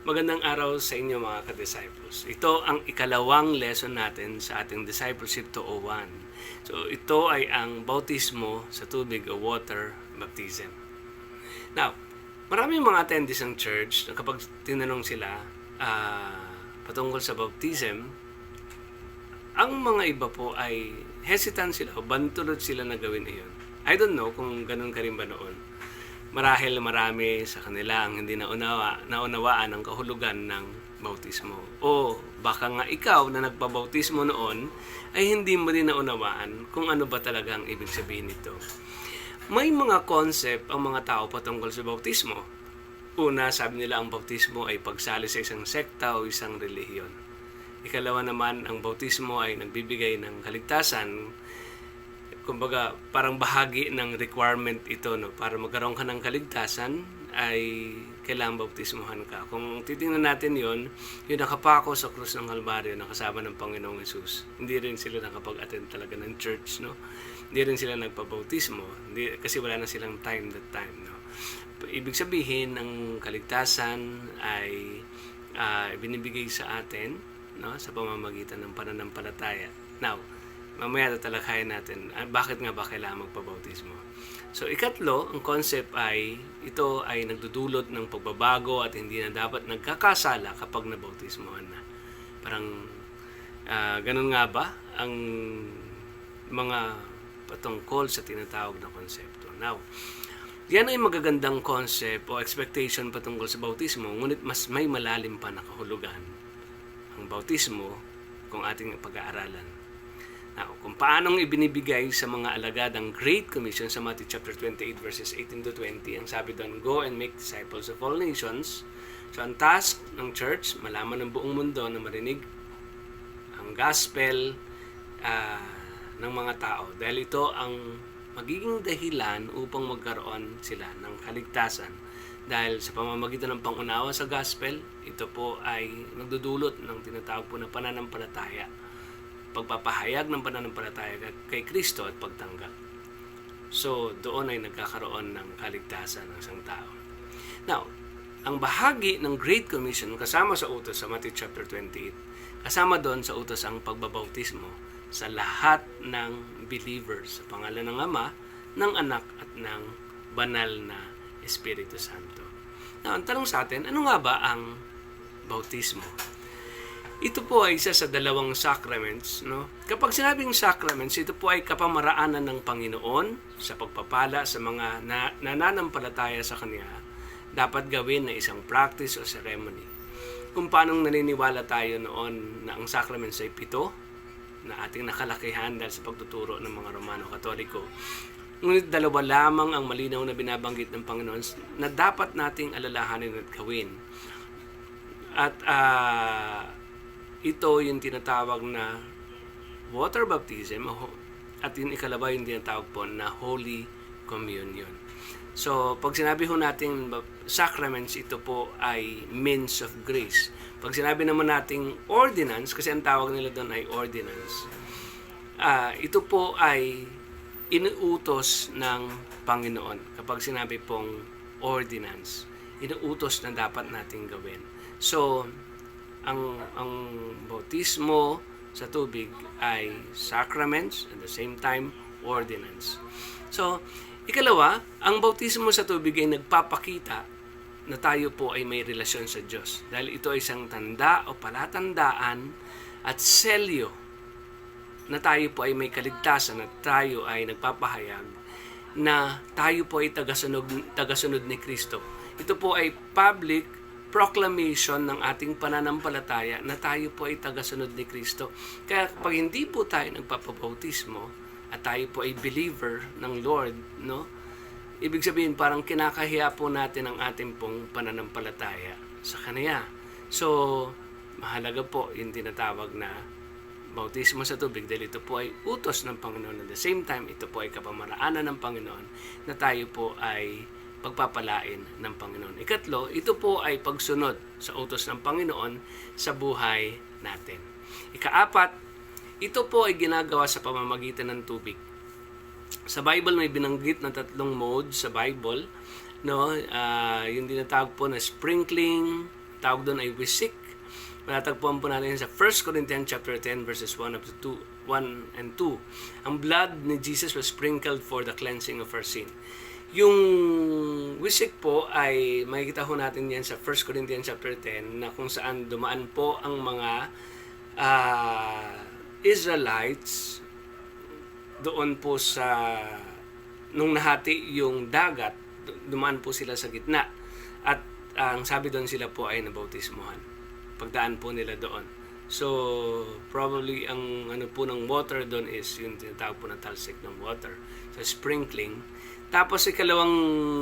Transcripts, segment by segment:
Magandang araw sa inyo mga ka-disciples. Ito ang ikalawang lesson natin sa ating Discipleship 201. So ito ay ang bautismo sa tubig o water baptism. Now, maraming mga attendees ng church na kapag tinanong sila patungkol sa baptism, ang mga iba po ay hesitant sila o bantulot sila na gawin iyon. I don't know kung ganun ka rin ba noon. Marahil marami sa kanila ang hindi naunawaan ang kahulugan ng bautismo. O baka nga ikaw na nagpabautismo noon ay hindi mo din naunawaan kung ano ba talaga ang ibig sabihin nito. May mga concept ang mga tao patungkol sa bautismo. Una, sabi nila ang bautismo ay pagsali sa isang sekta o isang relihiyon. Ikalawa naman, ang bautismo ay nagbibigay ng kaligtasan. Kumbaga, parang bahagi ng requirement ito, no? Para magkaroon ka ng kaligtasan ay kailangan bautismuhan ka. Kung titingnan natin yon, yung nakapako sa krus ng Kalbaryo na kasama ng Panginoong Hesus, hindi rin sila nakapag-attend talaga ng church, no? Hindi rin sila nagpabautismo, kasi wala na silang time that time, no? Ibig sabihin, ang kaligtasan ay binibigay sa atin, no? Sa pamamagitan ng pananampalataya. Now, mamaya tatalakayin natin bakit nga ba kailangan magpabautismo. So ikatlo, ang concept ay ito ay nagdudulot ng pagbabago at hindi na dapat nagkakasala kapag nabautismohan na. Parang ganun nga ba ang mga patungkol sa tinatawag na konsepto. Now, yan ay magagandang concept o expectation patungkol sa bautismo, ngunit mas may malalim pa na kahulugan ang bautismo kung ating pag-aaralan. Now, kung paanong ibinibigay sa mga alagad ang Great Commission sa Matthew chapter 28 verses 18 to 20, ang sabi doon, go and make disciples of all nations. So, ang task ng church, malaman ng buong mundo na marinig ang gospel ng mga tao. Dahil ito ang magiging dahilan upang magkaroon sila ng kaligtasan. Dahil sa pamamagitan ng pangunawa sa gospel, ito po ay nagdudulot ng tinatawag po na pananampalataya. Pagpapahayag ng pananampalataya kay Kristo at pagtanggap. So, doon ay nagkakaroon ng kaligtasan ng isang tao. Now, ang bahagi ng Great Commission kasama sa utos sa Matthew chapter 28, kasama doon sa utos ang pagbabautismo sa lahat ng believers sa pangalan ng Ama, ng Anak at ng Banal na Espiritu Santo. Now, ang tanong sa atin, ano nga ba ang bautismo? Ito po ay isa sa dalawang sacraments, no? Kapag sinabing sacraments, ito po ay kapamaraanan ng Panginoon sa pagpapala sa mga nananampalataya sa Kanya, dapat gawin na isang practice o ceremony. Kung paano naniniwala tayo noon na ang sacraments ay 7, na ating nakalakihan dahil sa pagtuturo ng mga Romano Katoliko. Ngunit dalawa lamang ang malinaw na binabanggit ng Panginoon na dapat nating alalahanin at gawin. At ito yung tinatawag na water baptism at yung ikalawa yung tinatawag po na Holy Communion. So, pag sinabi ho natin sacraments, ito po ay means of grace. Pag sinabi naman natin ordinance, kasi ang tawag nila doon ay ordinance, ito po ay inuutos ng Panginoon. Kapag sinabi pong ordinance, inuutos na dapat nating gawin. So, ang bautismo sa tubig ay sacraments at the same time ordinance. So, ikalawa, ang bautismo sa tubig ay nagpapakita na tayo po ay may relasyon sa Diyos. Dahil ito ay isang tanda o palatandaan at selyo na tayo po ay may kaligtasan at tayo ay nagpapahayag na tayo po ay tagasunod ni Kristo. Ito po ay public proclamation ng ating pananampalataya na tayo po ay tagasunod ni Kristo. Kaya kapag hindi po tayo nagpapabautismo at tayo po ay believer ng Lord, no? Ibig sabihin parang kinakahiya po natin ang ating pong pananampalataya sa Kanya. So, mahalaga po yung tinatawag na bautismo sa tubig dahil ito po ay utos ng Panginoon. At the same time, ito po ay kapamaraanan ng Panginoon na tayo po ay pagpapalain ng Panginoon. Ikatlo, ito po ay pagsunod sa utos ng Panginoon sa buhay natin. Ikaapat, ito po ay ginagawa sa pamamagitan ng tubig. Sa Bible may binanggit na 3 modes sa Bible, no? Yung tinatawag po na sprinkling, tawag doon ay wisik. Matatagpuan po natin sa 1 Corinthians chapter 10 verses 1 up to 1 and 2. Ang blood ni Jesus was sprinkled for the cleansing of our sin. Yung wisik po ay makikita ho natin yan sa 1 Corinthians chapter 10 na kung saan dumaan po ang mga Israelites doon po sa nung nahati yung dagat, dumaan po sila sa gitna. At ang sabi doon, sila po ay nabautismohan. Pagdaan po nila doon. So, probably ang ano po ng water doon is yung tinatawag po na talsik ng water. So, sprinkling. Tapos, ikalawang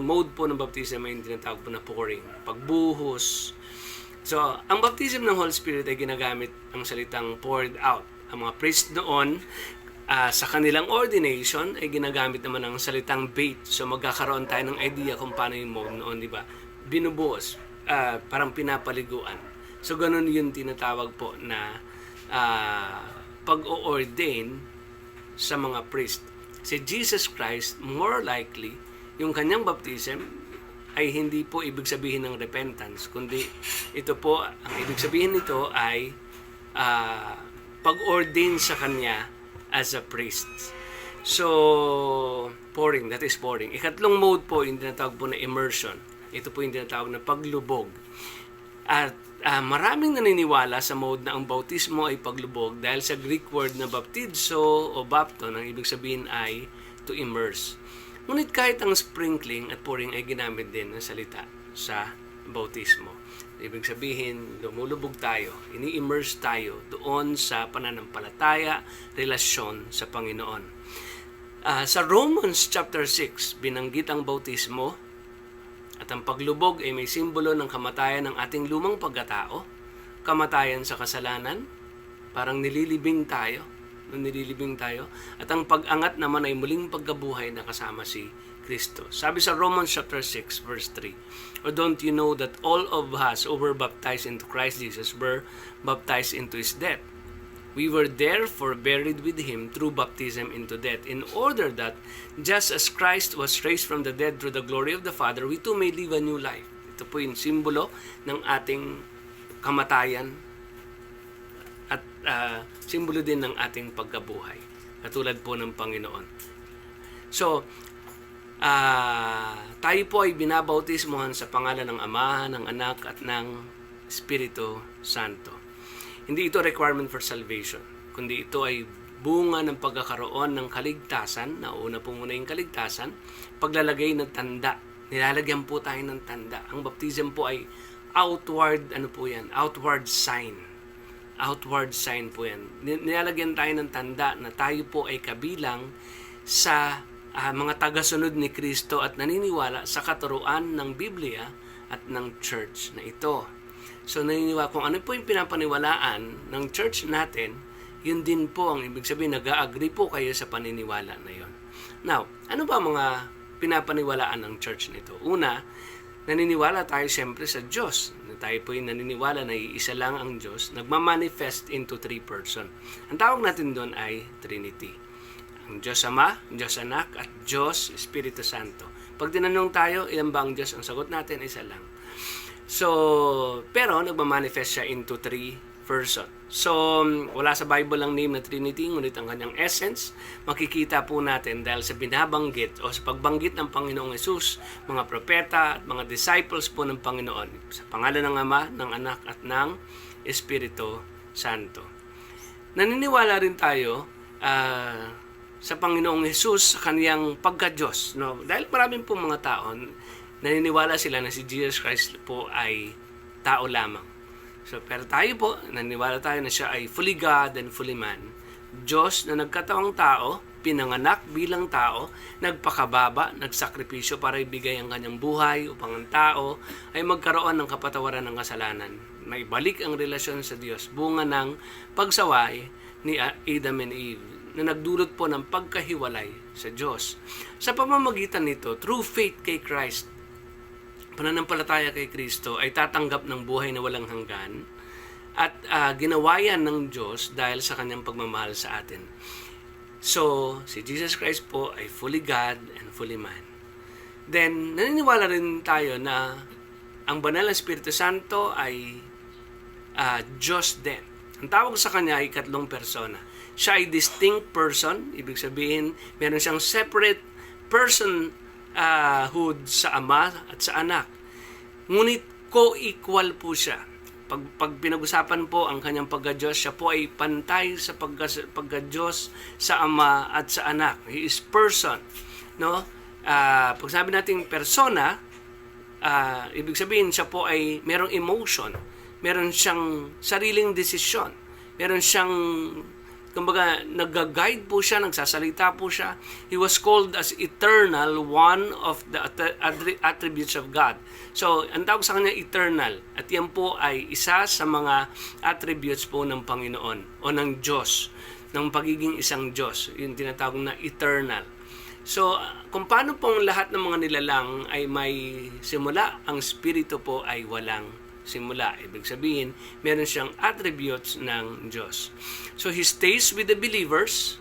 mode po ng baptism ay yung tinatawag po na pouring. Pagbuhos. So, ang baptism ng Holy Spirit ay ginagamit ang salitang poured out. Ang mga priest noon, sa kanilang ordination ay ginagamit naman ang salitang bait. So magkakaroon tayo ng idea kung paano yung mode noon, di ba? Binubuhos, parang pinapaliguan. So ganun yung tinatawag po na pag-o-ordain sa mga priest. Si Jesus Christ, more likely, yung kanyang baptism ay hindi po ibig sabihin ng repentance, kundi ito po, ang ibig sabihin nito ay pag-ordain sa kanya as a priest. So, pouring, that is pouring. Ikatlong mode po, yung tinatawag po na immersion. Ito po yung tinatawag na paglubog. At maraming naniniwala sa mode na ang bautismo ay paglubog dahil sa Greek word na baptizo o bapton, ang ibig sabihin ay to immerse. Ngunit kahit ang sprinkling at pouring ay ginamit din ng salita sa bautismo. Ibig sabihin, lumulubog tayo, ini-immerse tayo doon sa pananampalataya, relasyon sa Panginoon. Sa Romans chapter 6, binanggit ang bautismo at ang paglubog ay may simbolo ng kamatayan ng ating lumang pagkatao, kamatayan sa kasalanan, parang nililibing tayo, at ang pag-angat naman ay muling pagkabuhay na kasama si Kristo. Sabi sa Romans chapter 6 verse 3, or don't you know that all of us who were baptized into Christ Jesus were baptized into His death? We were therefore buried with Him through baptism into death, in order that just as Christ was raised from the dead through the glory of the Father, we too may live a new life. Ito po yung simbolo ng ating kamatayan at simbolo din ng ating pagkabuhay, katulad po ng Panginoon. So, tayo po ay binabautismohan sa pangalan ng Ama, ng Anak, at ng Espiritu Santo. Hindi ito requirement for salvation, kundi ito ay bunga ng pagkakaroon ng kaligtasan. Nauna po muna yung kaligtasan, paglalagay ng tanda. Nilalagyan po tayo ng tanda. Ang baptism po ay outward, outward sign. Outward sign po yan. Nilalagyan tayo ng tanda na tayo po ay kabilang sa mga tagasunod ni Kristo at naniniwala sa katuruan ng Biblia at ng church na ito. So naniniwala kung ano po yung pinapaniwalaan ng church natin, yun din po ang ibig sabihin, nag-agree po kayo sa paniniwala na yun. Now, ano ba mga pinapaniwalaan ng church nito? Una, naniniwala tayo siyempre sa Diyos. Tayo po yung naniniwala na iisa lang ang Diyos, nagmamanifest into three person. Ang tawag natin doon ay Trinity. Ang Diyos Ama, Diyos Anak, at Diyos Espiritu Santo. Pag tinanong tayo, ilan ba ang Diyos? Ang sagot natin, isa lang. So, pero nagmamanifest siya into three person. So, wala sa Bible ang name na Trinity, ngunit ang kanyang essence, makikita po natin dahil sa binabanggit o sa pagbanggit ng Panginoong Hesus, mga propeta at mga disciples po ng Panginoon, sa pangalan ng Ama, ng Anak, at ng Espiritu Santo. Naniniwala rin tayo sa Panginoong Hesus, sa kaniyang pagka-Diyos. No? Dahil maraming po mga tao, naniniwala sila na si Jesus Christ po ay tao lamang. So, pero tayo po, naniniwala tayo na siya ay fully God and fully man. Diyos na nagkatawang tao, pinanganak bilang tao, nagpakababa, nagsakripisyo para ibigay ang kanyang buhay upang ang tao ay magkaroon ng kapatawaran ng kasalanan. May balik ang relasyon sa Diyos, bunga ng pagsaway ni Adam and Eve, na nagdulot po ng pagkahiwalay sa Diyos. Sa pamamagitan nito, through faith kay Christ, pananampalataya kay Kristo, ay tatanggap ng buhay na walang hanggan at ginawa yan ng Diyos dahil sa kanyang pagmamahal sa atin. So, si Jesus Christ po ay fully God and fully man. Then, naniniwala rin tayo na ang banal na Espiritu Santo ay Diyos din. Ang tawag sa kanya ay ikatlong persona. Siya ay distinct person, ibig sabihin, meron siyang separate personhood sa Ama at sa Anak. Ngunit co-equal po siya. Pag pinag-usapan po ang kanyang pagka-Diyos, siya po ay pantay sa pagka-Diyos sa Ama at sa Anak. He is person. No? Pag sabi natin persona, ibig sabihin siya po ay merong emotion, meron siyang sariling desisyon, meron siyang, kumbaga, nag-guide po siya, nagsasalita po siya. He was called as eternal, one of the attributes of God. So, ang tawag sa kanya eternal. At yan po ay isa sa mga attributes po ng Panginoon o ng Diyos, ng pagiging isang Diyos. Yung tinatawag na eternal. So, kung paano pong lahat ng mga nilalang ay may simula, ang Espiritu po ay walang simula. Ibig sabihin, meron siyang attributes ng Diyos. So, He stays with the believers,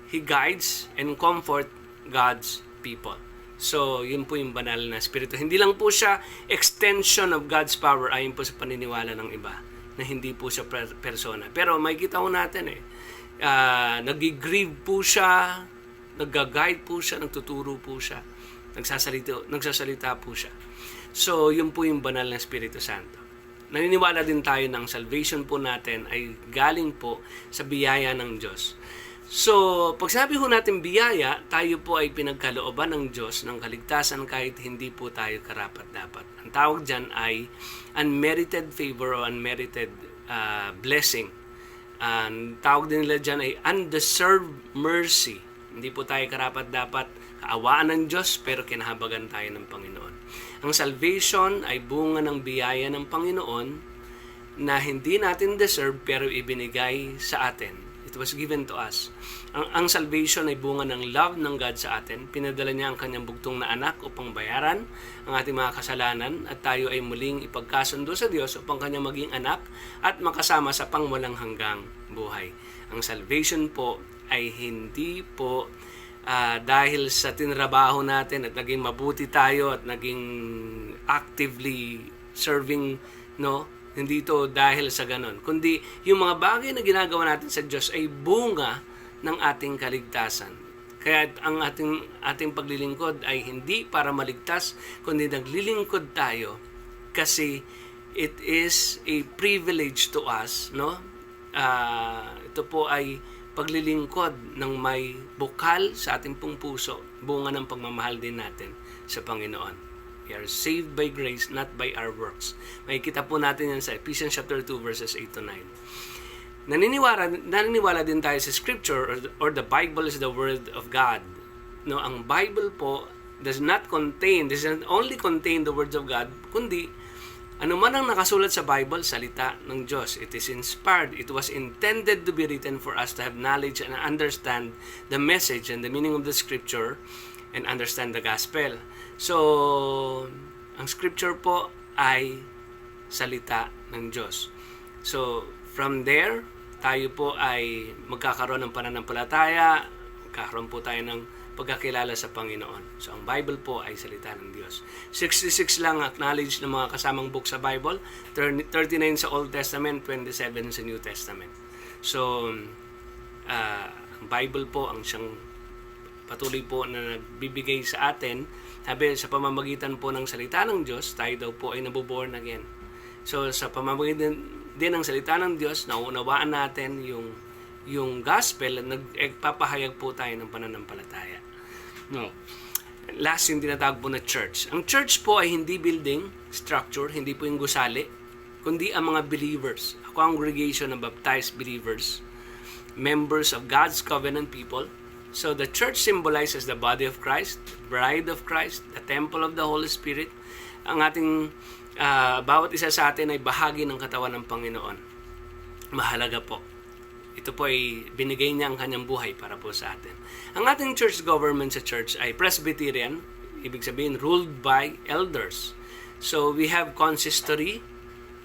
He guides and comfort God's people. So, yun po yung banal na Espiritu. Hindi lang po siya extension of God's power ayon po sa paniniwala ng iba, na hindi po siya persona. Pero may kita ko natin nag-grieve po siya, nag-guide po siya, nagtuturo po siya, nagsasalita po siya. So, yun po yung banal na Espiritu Santo. Naniniwala din tayo ng salvation po natin ay galing po sa biyaya ng Diyos. So, pag sabi ho natin biyaya, tayo po ay pinagkalooban ng Diyos ng kaligtasan kahit hindi po tayo karapat-dapat. Ang tawag dyan ay unmerited favor o unmerited blessing. Ang tawag din nila dyan ay undeserved mercy. Hindi po tayo karapat-dapat, kaawaan ng Diyos, pero kinahabagan tayo ng Panginoon. Ang salvation ay bunga ng biyaya ng Panginoon na hindi natin deserve pero ibinigay sa atin. It was given to us. Ang salvation ay bunga ng love ng God sa atin. Pinadala niya ang kanyang bugtong na anak upang bayaran ang ating mga kasalanan at tayo ay muling ipagkasundo sa Diyos upang kanyang maging anak at makasama sa pangwalang hanggang buhay. Ang salvation po ay hindi po dahil sa tinrabaho natin at naging mabuti tayo at naging actively serving, no? Hindi ito dahil sa ganon. Kundi yung mga bagay na ginagawa natin sa Diyos ay bunga ng ating kaligtasan. Kaya ang ating paglilingkod ay hindi para maligtas, kundi naglilingkod tayo kasi it is a privilege to us, no? Ito po ay paglilingkod ng may bukal sa ating pong puso, bunga ng pagmamahal din natin sa Panginoon. We are saved by grace, not by our works. Makikita po natin yan sa Ephesians chapter 2 verses 8 to 9. Naniniwala din tayo sa Scripture or the Bible is the Word of God. No, ang Bible po does not only contain the words of God, kundi ano man ang nakasulat sa Bible, salita ng Diyos. It is inspired. It was intended to be written for us to have knowledge and understand the message and the meaning of the Scripture and understand the gospel. So, ang Scripture po ay salita ng Diyos. So, from there, tayo po ay magkakaroon ng pananampalataya, magkakaroon po tayo ng pagkakilala sa Panginoon. So, ang Bible po ay salita ng Diyos. 66 lang acknowledge ng mga kasamang book sa Bible, 39 sa Old Testament, 27 sa New Testament. So, ang Bible po ang siyang patuloy po na nagbibigay sa atin, sabi sa pamamagitan po ng salita ng Diyos, tayo daw po ay nabuborn again. So, sa pamamagitan din ng salita ng Diyos, nauunawaan natin yung gospel at nagpapahayag po tayo ng pananampalataya. No. Last, yung tinatawag po na church. Ang church po ay hindi building, structure, hindi po yung gusali, kundi ang mga believers, a congregation of baptized believers, members of God's covenant people. So the church symbolizes the body of Christ, the bride of Christ, the temple of the Holy Spirit. Ang ating bawat isa sa atin ay bahagi ng katawan ng Panginoon. Mahalaga po. Ito po ay binigay niya ang kanyang buhay para po sa atin. Ang ating church government sa church ay Presbyterian, ibig sabihin ruled by elders. So we have consistory.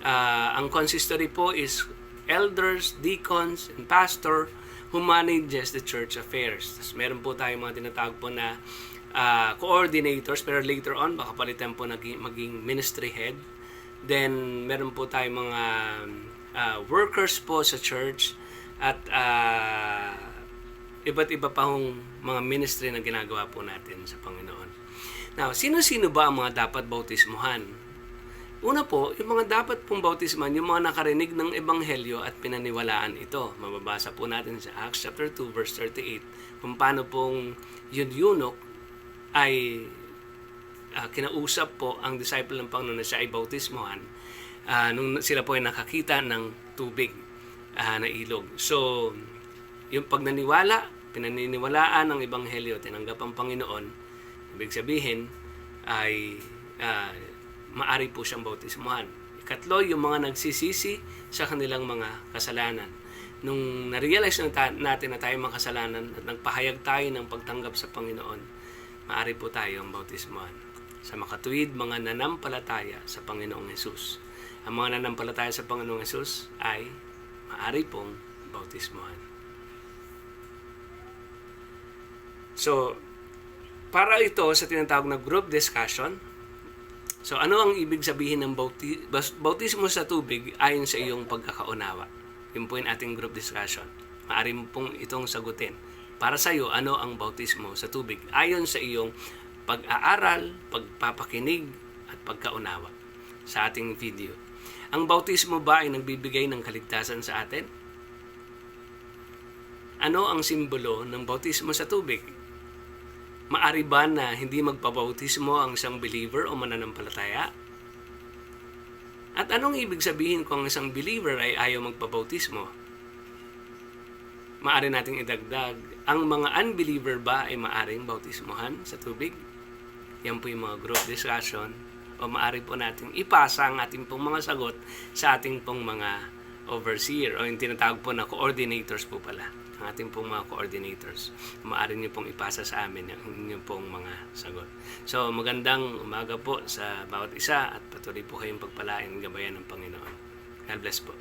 Ang consistory po is elders, deacons, and pastor who manages the church affairs. Tapos meron po tayong mga tinatawag po na coordinators, pero later on baka palitan po maging ministry head. Then meron po tayong mga workers po sa church at iba't iba pa hong mga ministry na ginagawa po natin sa Panginoon. Now, sino-sino ba ang mga dapat bautismuhan? Una po, yung mga dapat pong bautisman, yung mga nakarinig ng Ebanghelyo at pinaniwalaan ito. Mababasa po natin sa Acts chapter 2 verse 38 kung paano pong yun eunuch ay kinausap po ang disciple ng Panginoon na siya ay bautismuhan nung sila po ay nakakita ng tubig na ilog. So, yung pagnaniwala, pinaniniwalaan ng Ebanghelyo, tinanggap ang Panginoon, ibig sabihin ay maari po siyang bautismuhan. Ikatlo, yung mga nagsisisi sa kanilang mga kasalanan. Nung na-realize natin na tayo mga kasalanan at nagpahayag tayo ng pagtanggap sa Panginoon, maari po tayong bautismuhan. Sa makatuwid, mga nanampalataya sa Panginoong Hesus. Ang mga nanampalataya sa Panginoong Hesus ay maari pong bautismuhan. So, para ito sa tinatawag na group discussion, so, ano ang ibig sabihin ng bautismo sa tubig ayon sa iyong pagkakaunawa? Yun po yung ating group discussion. Maaari mo pong itong sagutin. Para sa iyo, ano ang bautismo sa tubig ayon sa iyong pag-aaral, pagpapakinig, at pagkaunawa sa ating video. Ang bautismo ba ay nagbibigay ng kaligtasan sa atin? Ano ang simbolo ng bautismo sa tubig? Maari ba na hindi magpabautismo ang isang believer o mananampalataya? At anong ibig sabihin kung ang isang believer ay ayaw magpabautismo? Maari nating idagdag, ang mga unbeliever ba ay maaring bautismohan sa tubig? Yan po yung mga group discussion o maari po nating ipasa ang ating pong mga sagot sa ating pong mga overseer o yung tinatawag po na coordinators po pala. Ang ating pong mga coordinators. Maaari niyo pong ipasa sa amin ang inyong pong mga sagot. So, magandang umaga po sa bawat isa at patuloy po kayong pagpalain gabayan ng Panginoon. God bless po.